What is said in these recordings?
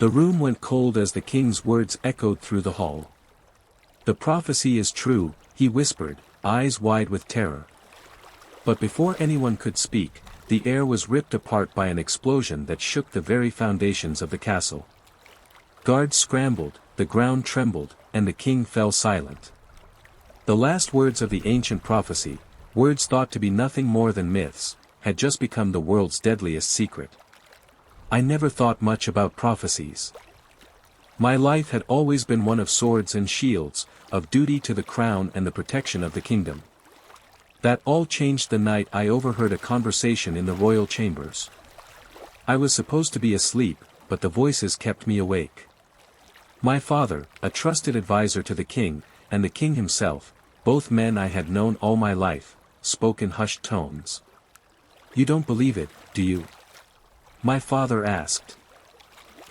The room went cold as the king's words echoed through the hall. "The prophecy is true," he whispered, eyes wide with terror. But before anyone could speak, the air was ripped apart by an explosion that shook the very foundations of the castle. Guards scrambled, the ground trembled, and the king fell silent. The last words of the ancient prophecy, words thought to be nothing more than myths, had just become the world's deadliest secret. I never thought much about prophecies. My life had always been one of swords and shields, of duty to the crown and the protection of the kingdom. That all changed the night I overheard a conversation in the royal chambers. I was supposed to be asleep, but the voices kept me awake. My father, a trusted advisor to the king, and the king himself, both men I had known all my life, spoke in hushed tones. "You don't believe it, do you?" my father asked.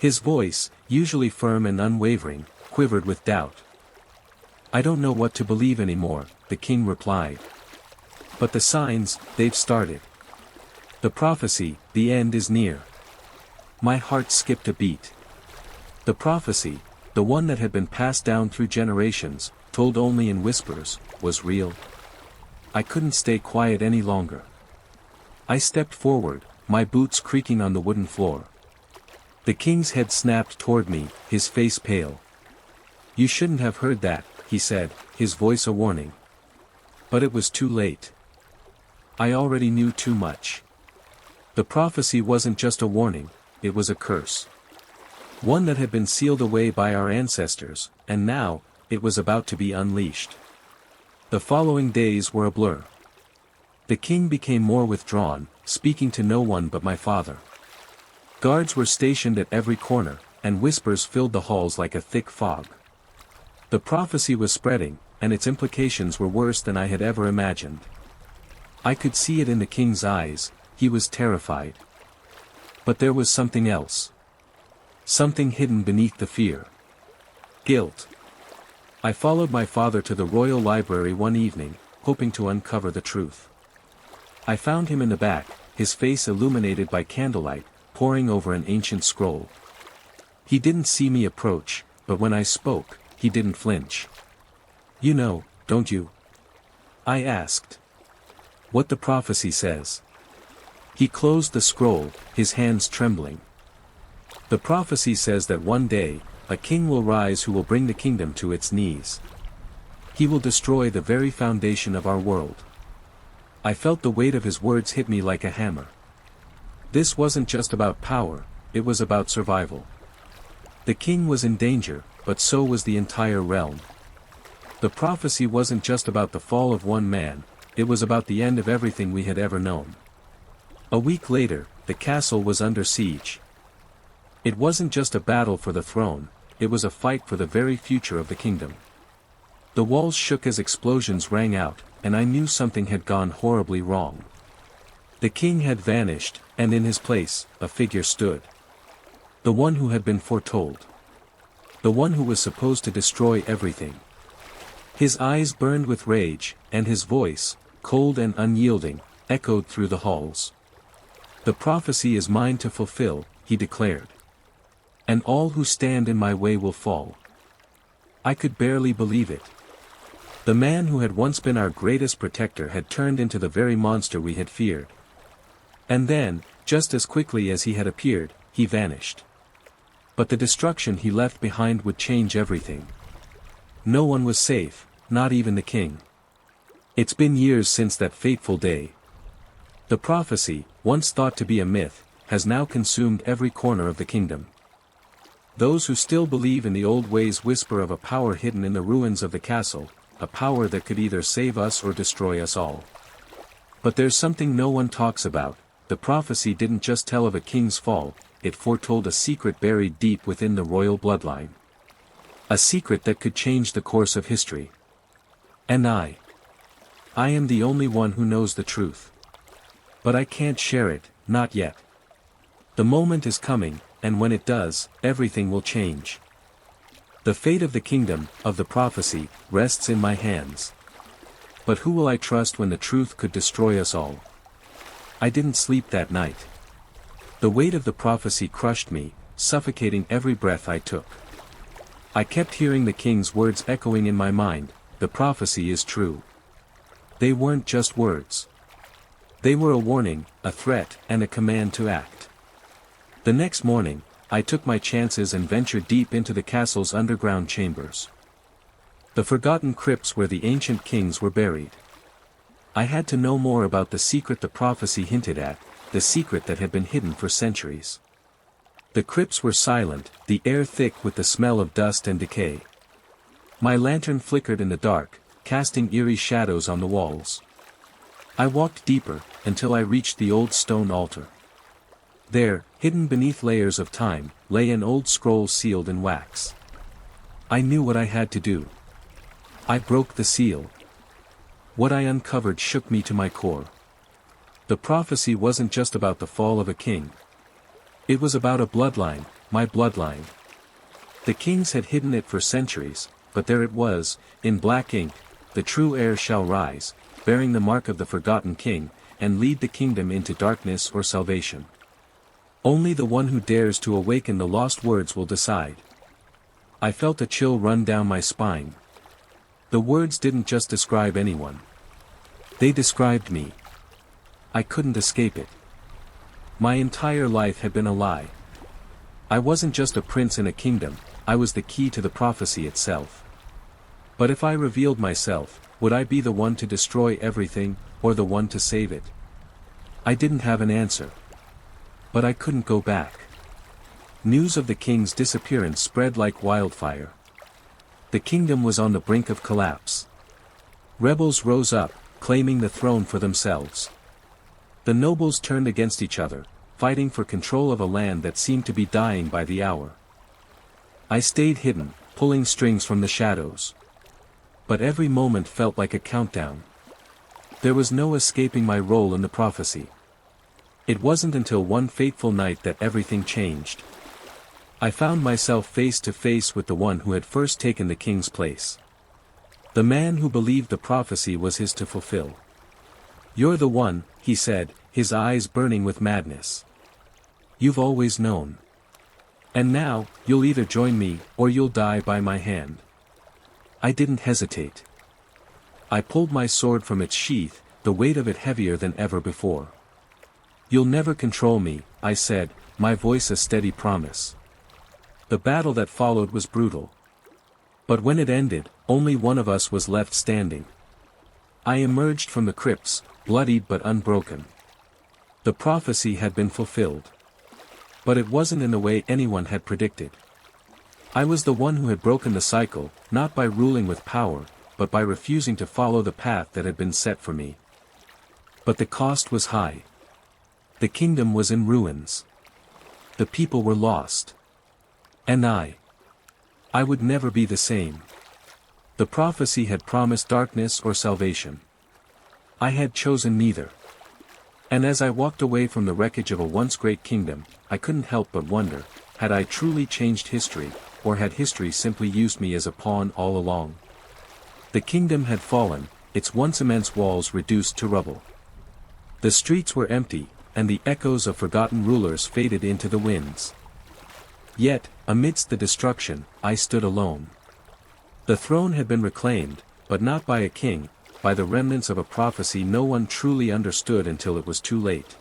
His voice, usually firm and unwavering, quivered with doubt. "I don't know what to believe anymore," the king replied. "But the signs, they've started. The prophecy, the end is near." My heart skipped a beat. The prophecy, the one that had been passed down through generations, told only in whispers, was real. I couldn't stay quiet any longer. I stepped forward, my boots creaking on the wooden floor. The king's head snapped toward me, his face pale. "You shouldn't have heard that," he said, his voice a warning. But it was too late. I already knew too much. The prophecy wasn't just a warning, it was a curse. One that had been sealed away by our ancestors, and now, it was about to be unleashed. The following days were a blur. The king became more withdrawn, speaking to no one but my father. Guards were stationed at every corner, and whispers filled the halls like a thick fog. The prophecy was spreading, and its implications were worse than I had ever imagined. I could see it in the king's eyes, he was terrified. But there was something else. Something hidden beneath the fear. Guilt. I followed my father to the royal library one evening, hoping to uncover the truth. I found him in the back, his face illuminated by candlelight, poring over an ancient scroll. He didn't see me approach, but when I spoke, he didn't flinch. "You know, don't you?" I asked. "What the prophecy says?" He closed the scroll, his hands trembling. "The prophecy says that one day, a king will rise who will bring the kingdom to its knees. He will destroy the very foundation of our world." I felt the weight of his words hit me like a hammer. This wasn't just about power, it was about survival. The king was in danger, but so was the entire realm. The prophecy wasn't just about the fall of one man, it was about the end of everything we had ever known. A week later, the castle was under siege. It wasn't just a battle for the throne, it was a fight for the very future of the kingdom. The walls shook as explosions rang out, and I knew something had gone horribly wrong. The king had vanished, and in his place, a figure stood. The one who had been foretold. The one who was supposed to destroy everything. His eyes burned with rage, and his voice, cold and unyielding, echoed through the halls. "The prophecy is mine to fulfill," he declared. "And all who stand in my way will fall." I could barely believe it. The man who had once been our greatest protector had turned into the very monster we had feared. And then, just as quickly as he had appeared, he vanished. But the destruction he left behind would change everything. No one was safe, not even the king. It's been years since that fateful day. The prophecy, once thought to be a myth, has now consumed every corner of the kingdom. Those who still believe in the old ways whisper of a power hidden in the ruins of the castle, a power that could either save us or destroy us all. But there's something no one talks about. The prophecy didn't just tell of a king's fall, it foretold a secret buried deep within the royal bloodline. A secret that could change the course of history. And I am the only one who knows the truth. But I can't share it, not yet. The moment is coming, and when it does, everything will change. The fate of the kingdom, of the prophecy, rests in my hands. But who will I trust when the truth could destroy us all? I didn't sleep that night. The weight of the prophecy crushed me, suffocating every breath I took. I kept hearing the king's words echoing in my mind, "The prophecy is true." They weren't just words. They were a warning, a threat, and a command to act. The next morning, I took my chances and ventured deep into the castle's underground chambers. The forgotten crypts where the ancient kings were buried. I had to know more about the secret the prophecy hinted at, the secret that had been hidden for centuries. The crypts were silent, the air thick with the smell of dust and decay. My lantern flickered in the dark, casting eerie shadows on the walls. I walked deeper, until I reached the old stone altar. There, hidden beneath layers of time, lay an old scroll sealed in wax. I knew what I had to do. I broke the seal. What I uncovered shook me to my core. The prophecy wasn't just about the fall of a king. It was about a bloodline, my bloodline. The kings had hidden it for centuries, but there it was, in black ink: "The true heir shall rise, bearing the mark of the forgotten king, and lead the kingdom into darkness or salvation. Only the one who dares to awaken the lost words will decide." I felt a chill run down my spine. The words didn't just describe anyone. They described me. I couldn't escape it. My entire life had been a lie. I wasn't just a prince in a kingdom, I was the key to the prophecy itself. But if I revealed myself, would I be the one to destroy everything, or the one to save it? I didn't have an answer. But I couldn't go back. News of the king's disappearance spread like wildfire. The kingdom was on the brink of collapse. Rebels rose up, claiming the throne for themselves. The nobles turned against each other, fighting for control of a land that seemed to be dying by the hour. I stayed hidden, pulling strings from the shadows. But every moment felt like a countdown. There was no escaping my role in the prophecy. It wasn't until one fateful night that everything changed. I found myself face to face with the one who had first taken the king's place. The man who believed the prophecy was his to fulfill. "You're the one," he said, his eyes burning with madness. "You've always known. And now, you'll either join me, or you'll die by my hand." I didn't hesitate. I pulled my sword from its sheath, the weight of it heavier than ever before. "You'll never control me," I said, my voice a steady promise. The battle that followed was brutal. But when it ended, only one of us was left standing. I emerged from the crypts, bloodied but unbroken. The prophecy had been fulfilled. But it wasn't in the way anyone had predicted. I was the one who had broken the cycle, not by ruling with power, but by refusing to follow the path that had been set for me. But the cost was high. The kingdom was in ruins. The people were lost. And I would never be the same. The prophecy had promised darkness or salvation. I had chosen neither. And as I walked away from the wreckage of a once great kingdom, I couldn't help but wonder, had I truly changed history, or had history simply used me as a pawn all along? The kingdom had fallen, its once immense walls reduced to rubble. The streets were empty, and the echoes of forgotten rulers faded into the winds. Yet, amidst the destruction, I stood alone. The throne had been reclaimed, but not by a king, by the remnants of a prophecy no one truly understood until it was too late.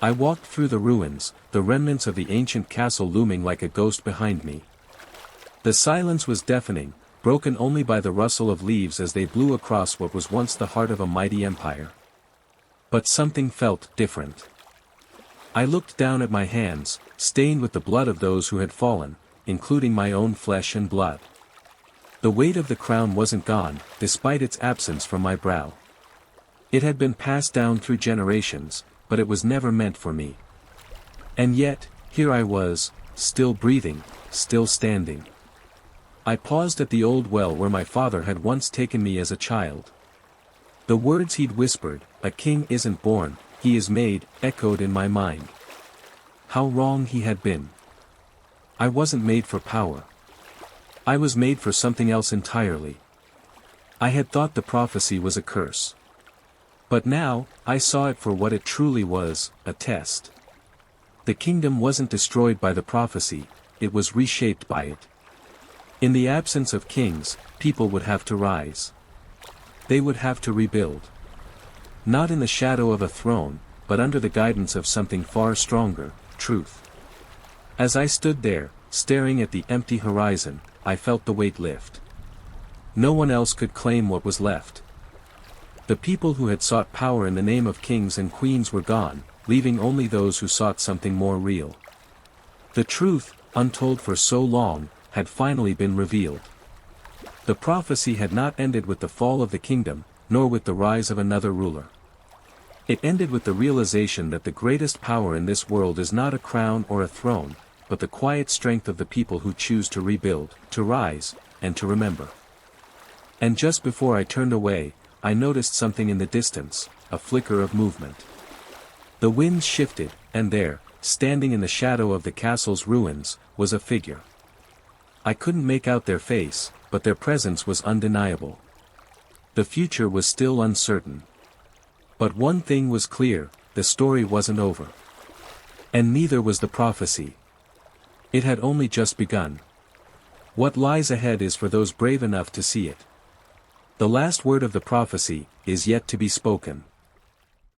I walked through the ruins, the remnants of the ancient castle looming like a ghost behind me. The silence was deafening, broken only by the rustle of leaves as they blew across what was once the heart of a mighty empire. But something felt different. I looked down at my hands, stained with the blood of those who had fallen, including my own flesh and blood. The weight of the crown wasn't gone, despite its absence from my brow. It had been passed down through generations, but it was never meant for me. And yet, here I was, still breathing, still standing. I paused at the old well where my father had once taken me as a child. The words he'd whispered, "A king isn't born, he is made," echoed in my mind. How wrong he had been. I wasn't made for power. I was made for something else entirely. I had thought the prophecy was a curse. But now, I saw it for what it truly was, a test. The kingdom wasn't destroyed by the prophecy, it was reshaped by it. In the absence of kings, people would have to rise. They would have to rebuild. Not in the shadow of a throne, but under the guidance of something far stronger, truth. As I stood there, staring at the empty horizon, I felt the weight lift. No one else could claim what was left. The people who had sought power in the name of kings and queens were gone, leaving only those who sought something more real. The truth, untold for so long, had finally been revealed. The prophecy had not ended with the fall of the kingdom, nor with the rise of another ruler. It ended with the realization that the greatest power in this world is not a crown or a throne, but the quiet strength of the people who choose to rebuild, to rise, and to remember. And just before I turned away, I noticed something in the distance, a flicker of movement. The winds shifted, and there, standing in the shadow of the castle's ruins, was a figure. I couldn't make out their face, but their presence was undeniable. The future was still uncertain. But one thing was clear, the story wasn't over. And neither was the prophecy. It had only just begun. What lies ahead is for those brave enough to see it. The last word of the prophecy is yet to be spoken.